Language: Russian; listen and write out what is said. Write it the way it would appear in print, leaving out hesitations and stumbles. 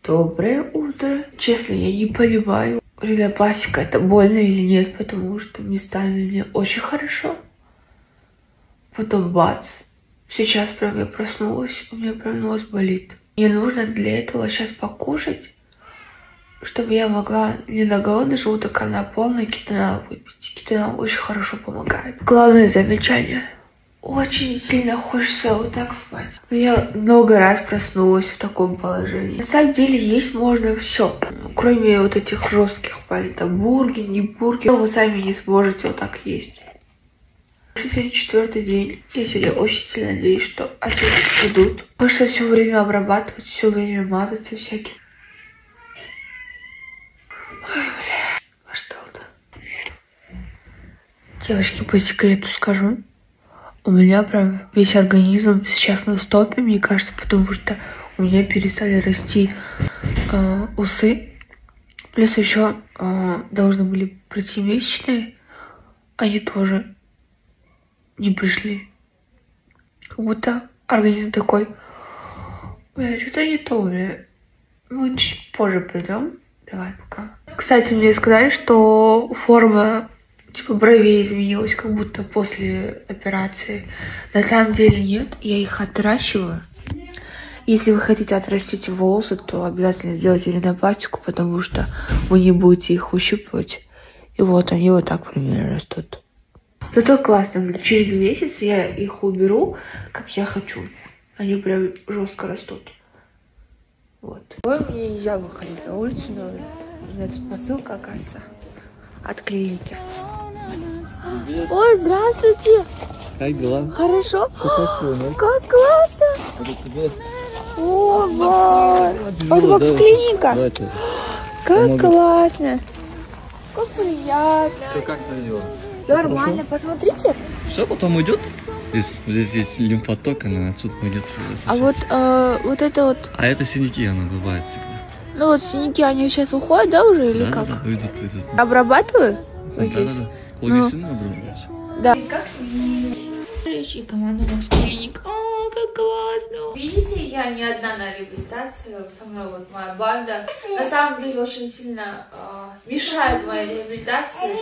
Доброе утро. Честно, я не понимаю, ринопастика это больно или нет, потому что местами мне очень хорошо. Потом бац. Сейчас прям я проснулась, у меня прям нос болит. Мне нужно для этого сейчас покушать, чтобы я могла не на голодный желудок, а на полный кетонал выпить. Кетонал очень хорошо помогает. Главное замечание. Очень сильно хочется вот так спать. Но я много раз проснулась в таком положении. На самом деле есть можно все, кроме вот этих жестких палей. Там бургер, не бургер. Вы сами не сможете вот так есть. Сегодня 4-й день. Я сегодня очень сильно надеюсь, что отеки идут. Потому что все время обрабатывать, все время мазаться всяким. Ой, бля. А что это? Девочки, по секрету скажу. У меня прям весь организм сейчас на стопе, мне кажется, потому что у меня перестали расти усы. Плюс еще должны были прийти месячные, они тоже не пришли. Как будто организм такой, что-то не то, мы чуть позже придем. Давай, пока. Кстати, мне сказали, что форма типа бровей изменилась, как будто после операции. На самом деле нет, я их отращиваю. Если вы хотите отрастить волосы, то обязательно сделайте ринопастику, потому что вы не будете их ущипывать. И вот они вот так примерно растут. Зато классно, через месяц я их уберу, как я хочу. Они прям жестко растут. Вот. Ой, мне нельзя выходить на улицу, но у меня тут посылка, оказывается, от клиники. Привет. Ой, здравствуйте! Как дела? Хорошо? Такое, да? Как классно! О, вот бокс клиника! Давайте. Как Помогу. классно! Как приятно! Что, как твои дела? Нормально, посмотрите! Все, потом уйдет. Здесь есть лимфоток, она отсюда уйдет. А вот это вот... А это синяки, она бывает всегда. Ну вот синяки, они сейчас уходят, да, уже или как? Да, уйдут. Обрабатываю? Вот здесь? Да. Клавесин обрабатывать. Да. И команда Бокс Клиник. О, как классно! Видите, я не одна на реабилитации, со мной вот моя банда. На самом деле очень сильно мешает моей реабилитации.